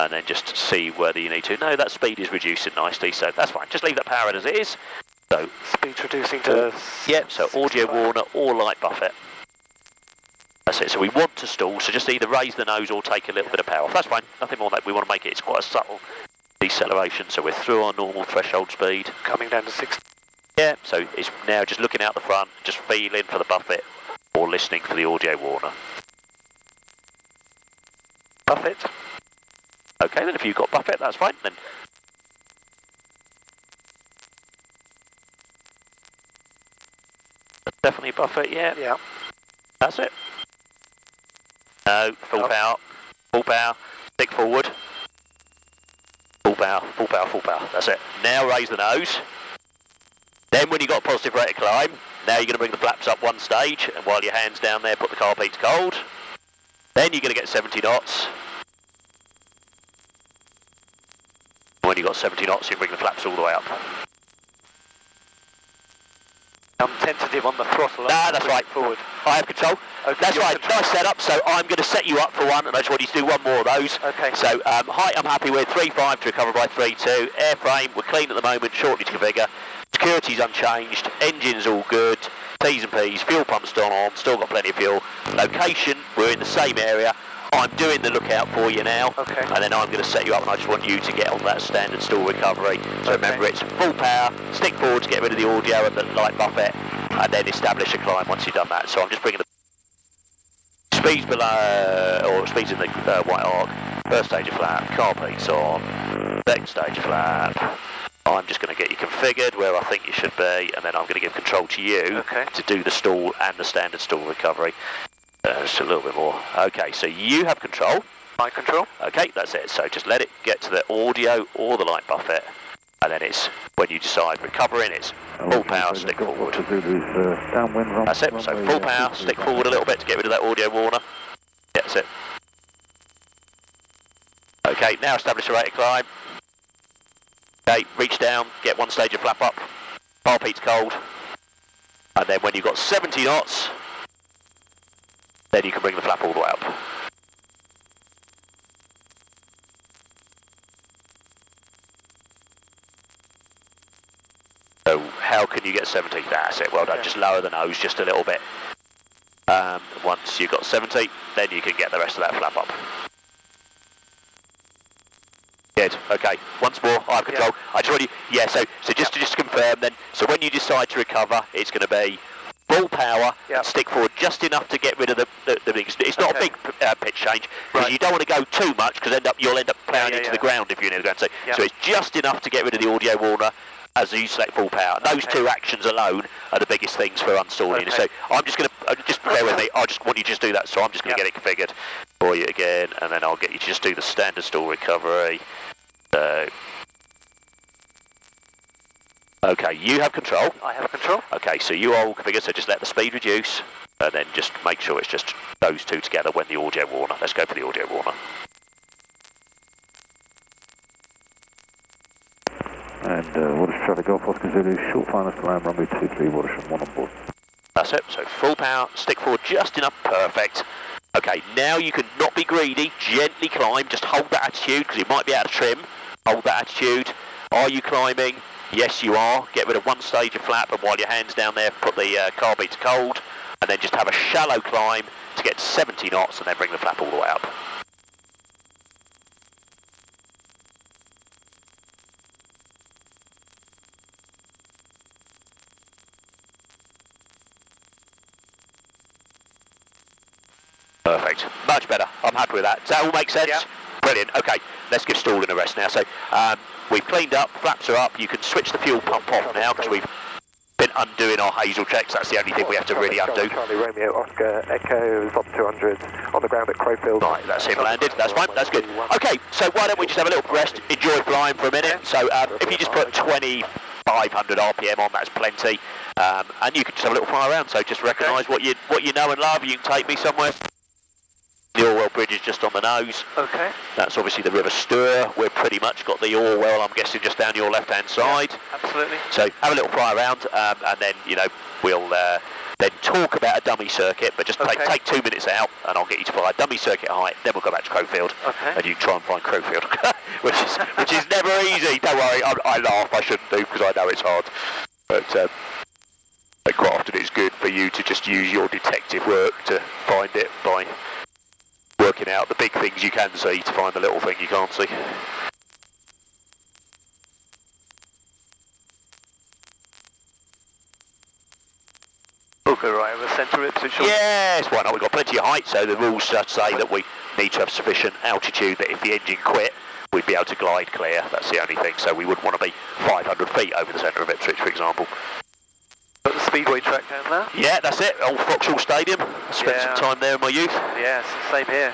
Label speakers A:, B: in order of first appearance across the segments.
A: and then just see whether you need to. No, that speed is reducing nicely, so that's fine. Just leave that powered as it is. So
B: speed's reducing to...
A: Yep, so audio warner or light buffet. That's it, so we want to stall, so just either raise the nose or take a little bit of power off. That's fine, nothing more than that. We want to make it, it's quite a subtle deceleration, so we're through our normal threshold speed.
B: Coming down to 60.
A: Yeah, so it's now just looking out the front, just feeling for the buffet or listening for the audio warner.
B: Buffet.
A: Okay, then if you've got buffet, that's fine. Then definitely buffet, yeah.
B: Yeah.
A: That's it. No, full power, full power, stick forward. Full power, full power, full power, that's it. Now raise the nose. Then when you've got a positive rate of climb, now you're going to bring the flaps up one stage, and while your hand's down there, put the carpet to cold. Then you're going to get 70 knots. When you've got 70 knots, you bring the flaps all the way up.
B: I'm tentative on the throttle.
A: Nah, that's right.
B: Forward.
A: I have control.
B: Okay,
A: that's right.
B: Control.
A: Nice setup. So I'm going to set you up for one, and I just want you to do one more of those.
B: Okay.
A: So height I'm happy with, 3.5 to recover by 3.2. Airframe, we're clean at the moment, shortly to configure. Security's unchanged. Engine's all good. T's and P's. Fuel pump's still on. Still got plenty of fuel. Location, we're in the same area. I'm doing the lookout for you now,
B: okay.
A: And then I'm going to set you up, and I just want you to get on that standard stall recovery. So remember, it's full power, stick forward to get rid of the audio and the light buffet, and then establish a climb once you've done that. So I'm just bringing the speeds below, or speeds in the white arc. First stage of flap, carpetes on, second stage of flap. I'm just going to get you configured where I think you should be, and then I'm going to give control to you to do the stall and the standard stall recovery. Just a little bit more. Okay, so you have control.
B: My control.
A: Okay, that's it. So just let it get to the audio or the light buffet, and then it's when you decide recovering, it's full power, stick forward. That's it. So full power, stick forward a little bit to get rid of that audio warner. Yeah, that's it. Okay, now establish a rate of climb. Okay, reach down, get one stage of flap up. Carpete's cold, and then when you've got 70 knots. Then you can bring the flap all the way up. So how can you get 70? That's it, well done. Just lower the nose just a little bit. Once you've got 70, then you can get the rest of that flap up. Good, okay. Once more, I have control. I just want you, so just to confirm then, so when you decide to recover, it's going to be full power, and stick forward just enough to get rid of the things. It's not a big pitch change, because you don't want to go too much, because you'll end up ploughing into the ground if you're near the ground. So it's just enough to get rid of the audio warner as you select full power. Those two actions alone are the biggest things for uninstalling. So I'm just going to, just bear with me, I just want you to just do that, so I'm just going to get it configured for you again, and then I'll get you to just do the standard stall recovery. Okay, you have control.
B: I have control.
A: Okay, so you are all configured, so just let the speed reduce, and then just make sure it's just those two together when the audio warner. Let's go for the audio warner.
C: And Watership Traffic Golf Oscar Zulu, short final climb, runway 23, Watership 1 on board.
A: That's it, so full power, stick forward just enough, perfect. Okay, now you can not be greedy, gently climb, just hold that attitude, because it might be out of trim. Hold that attitude. Are you climbing? Yes, you are. Get rid of one stage of flap, and while your hand's down there, put the carb to cold, and then just have a shallow climb to get to 70 knots, and then bring the flap all the way up. Perfect. Much better. I'm happy with that. Does that all make sense?
B: Yeah.
A: Brilliant. Okay, let's give stalling a rest now. So we've cleaned up, flaps are up. You can switch the fuel pump off now because we've been undoing our Hazel checks. That's the only thing we have to really undo.
B: Charlie Romeo Oscar Echo HR200 on the ground at Crowfield.
A: Right, that's him landed. That's fine. That's good. Okay, so why don't we just have a little rest, enjoy flying for a minute. So if you just put 2,500 RPM on, that's plenty. And you can just have a little fly around. So just recognise what you know and love. You can take me somewhere. The Orwell bridge is just on the nose.
B: Okay.
A: That's obviously the River Stour. We've pretty much got the Orwell, I'm guessing, just down your left-hand side.
B: Yeah, absolutely.
A: So have a little fly around, and then, we'll then talk about a dummy circuit, but just take 2 minutes out, and I'll get you to fly a dummy circuit height. Then we'll go back to Crowfield, and you can try and find Crowfield, which is never easy. Don't worry, I laugh. I shouldn't do because I know it's hard, but quite often it's good for you to just use your detective work to find it by working out the big things you can see to find the little thing you can't see.
D: We'll go right over centre Ipswich.
A: Yes, why not? We've got plenty of height, so the rules say that we need to have sufficient altitude that if the engine quit, we'd be able to glide clear. That's the only thing, so we wouldn't want to be 500 feet over the centre of Ipswich, for example.
D: Got the speedway track down there?
A: Yeah, that's it, old Vauxhall Stadium. I spent some time there in my youth.
D: Yes, same here.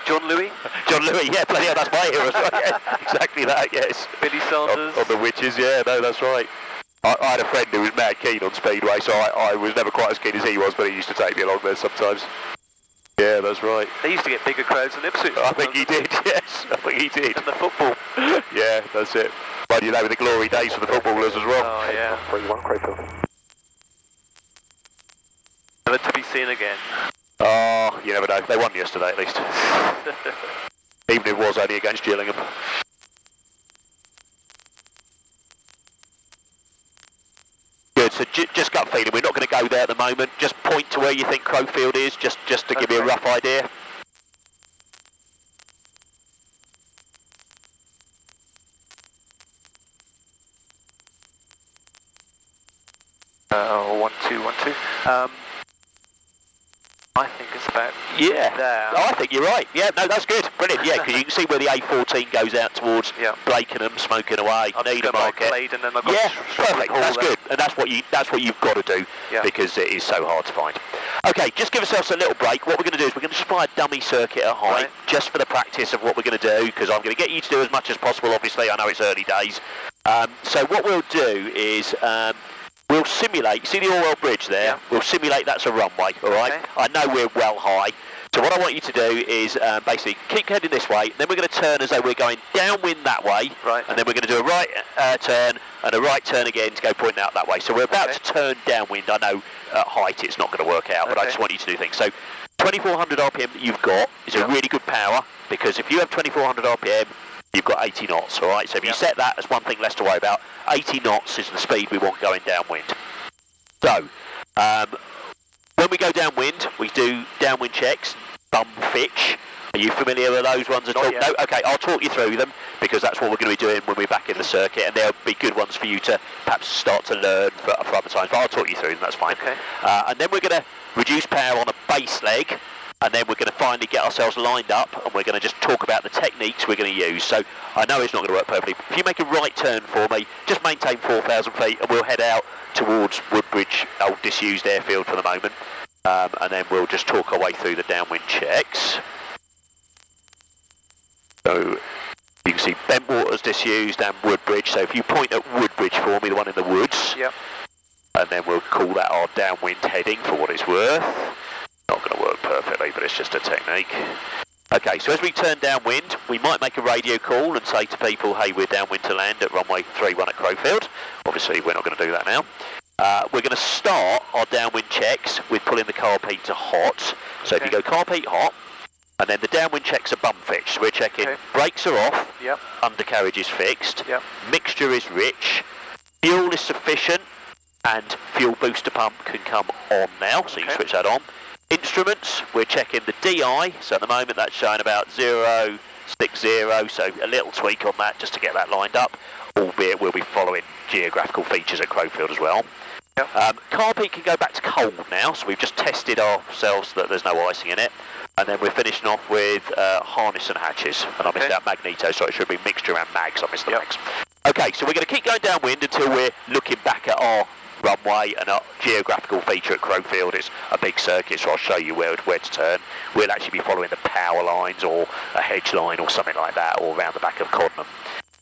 D: John Louis?
A: John Louis, yeah, bloody hell, that's my hero as well. Yeah, exactly that, yes.
D: Billy Sanders.
A: On the Witches, yeah, no, that's right. I had a friend who was mad keen on speedway, so I was never quite as keen as he was, but he used to take me along there sometimes. Yeah, that's right.
D: They used to get bigger crowds than Ipswich.
A: I think he did, yes, I think he did.
D: And the football.
A: Yeah, that's it. But you know, the glory days for the footballers as well.
D: Oh, yeah.
B: 31 Crowfield.
D: Never to be seen again.
A: Oh, you never know. They won yesterday, at least. Even if it was only against Gillingham. Good, so just gut feeling. We're not going to go there at the moment. Just point to where you think Crowfield is, just to give me a rough idea.
D: One, two. I think it's about there.
A: Oh, I think you're right. Yeah, no, that's good. Brilliant, yeah, because you can see where the A14 goes out towards Blakenham, smoking away, Needham Market.
D: And then I've got
A: perfect, that's good. And that's what you've got to do, because it is so hard to find. Okay, just give ourselves a little break. What we're going to do is we're going to just fly a dummy circuit at height, just for the practice of what we're going to do, because I'm going to get you to do as much as possible, obviously. I know it's early days. So what we'll do is... we'll simulate, see the Orwell bridge there? Yeah. We'll simulate that's a runway, all right? Okay. I know we're well high. So what I want you to do is basically keep heading this way, then we're going to turn as though we're going downwind that way, and then we're going to do a right turn and a right turn again to go pointing out that way. So we're about to turn downwind. I know at height it's not going to work out, but I just want you to do things. So 2400 RPM that you've got is a really good power, because if you have 2400 RPM, you've got 80 knots, all right? So if you set that as one thing less to worry about, 80 knots is the speed we want going downwind. So, when we go downwind, we do downwind checks, bum fitch. Are you familiar with those ones at all? No? Okay, I'll talk you through them, because that's what we're going to be doing when we're back in the circuit, and there'll be good ones for you to perhaps start to learn for other times, but I'll talk you through them, that's fine.
D: Okay.
A: And then we're going to reduce power on a base leg, and then we're going to finally get ourselves lined up, and we're going to just talk about the techniques we're going to use. So I know it's not going to work perfectly. If you make a right turn for me, just maintain 4,000 feet, and we'll head out towards Woodbridge, old disused airfield for the moment, and then we'll just talk our way through the downwind checks. So you can see Bentwater's disused and Woodbridge. So if you point at Woodbridge for me, the one in the woods, and then we'll call that our downwind heading for what it's worth. Not going to work perfectly, but it's just a technique. Okay, so as we turn downwind, we might make a radio call and say to people, hey, we're downwind to land at runway 31 at Crowfield. Obviously, we're not going to do that now. We're going to start our downwind checks with pulling the carb heat to hot. So if you go carb heat hot, and then the downwind checks are bum fitched. So we're checking brakes are off, undercarriage is fixed, mixture is rich, fuel is sufficient, and fuel booster pump can come on now, so you can switch that on. Instruments, we're checking the DI, so at the moment that's showing about 060, so a little tweak on that just to get that lined up, albeit we'll be following geographical features at Crowfield as well. Carb heat can go back to cold now, so we've just tested ourselves that there's no icing in it, and then we're finishing off with harness and hatches, and I missed out magneto, so it should be mixture and mags, I missed the mags. Okay, so we're going to keep going downwind until we're looking back at our runway and our geographical feature at Crowfield. Is a big circuit, so I'll show you where to turn. We'll actually be following the power lines or a hedge line or something like that, or around the back of Codnam.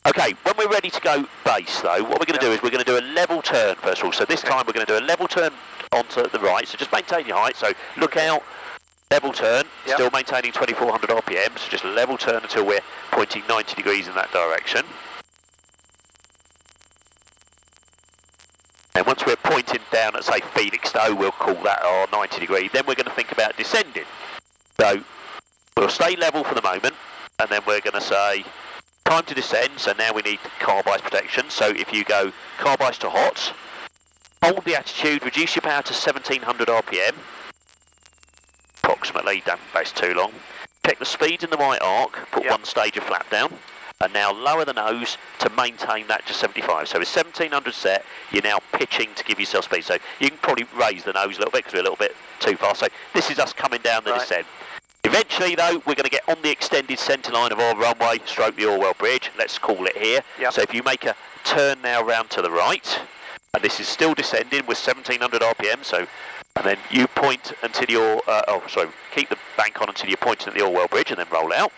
A: Okay, when we're ready to go base though, what we're going to do is we're going to do a level turn first of all. So this time we're going to do a level turn onto the right, so just maintain your height, so look out, level turn, still maintaining 2400 RPM, so just level turn until we're pointing 90 degrees in that direction. And once we're pointing down at, say, Felixstowe, we'll call that our 90 degree. Then we're going to think about descending. So we'll stay level for the moment, and then we're going to say time to descend. So now we need carb ice protection. So if you go carb ice to hot, hold the attitude, reduce your power to 1700 RPM, approximately, don't base too long. Check the speeds in the right arc, put one stage of flap down, and now lower the nose to maintain that to 75. So with 1700 set, you're now pitching to give yourself speed. So you can probably raise the nose a little bit because we're a little bit too fast. So this is us coming down the descent. Eventually, though, we're going to get on the extended centre line of our runway, stroke the Orwell Bridge. Let's call it here. So if you make a turn now round to the right, and this is still descending with 1700 RPM, so, and then you point until you're, keep the bank on until you're pointing at the Orwell Bridge and then roll out.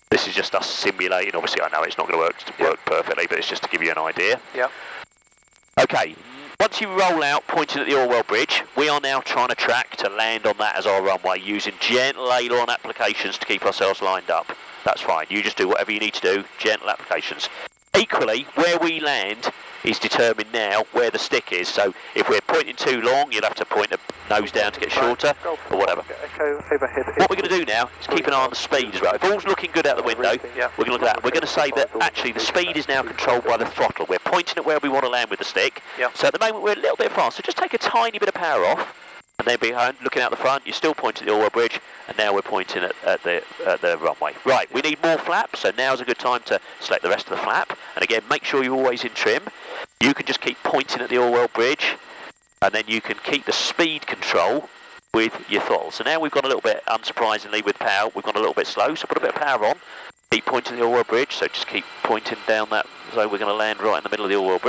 A: This is just us simulating. Obviously, I know it's not going to work perfectly, but it's just to give you an idea. Okay, once you roll out, pointing at the Orwell Bridge, we are now trying to track to land on that as our runway, using gentle aileron applications to keep ourselves lined up. That's fine. You just do whatever you need to do, gentle applications. Equally, where we land is determined now where the stick is. So if we're pointing too long, you'll have to point the nose down to get shorter, or whatever. What we're going to do now is keep an eye on the speed as well. If all's looking good out the window, we're going to look at that. We're going to say that actually the speed is now controlled by the throttle. We're pointing at where we want to land with the stick. So at the moment we're a little bit fast, so just take a tiny bit of power off, and then behind, looking out the front, you're still pointing at the Orwell Bridge, and now we're pointing at the runway. Right, we need more flap, so now's a good time to select the rest of the flap. And again, make sure you're always in trim. You can just keep pointing at the Orwell Bridge, and then you can keep the speed control with your throttle. So now we've gone a little bit, unsurprisingly, with power, we've gone a little bit slow, so put a bit of power on. Keep pointing at the Orwell Bridge, so just keep pointing down that, so we're going to land right in the middle of the Orwell Bridge.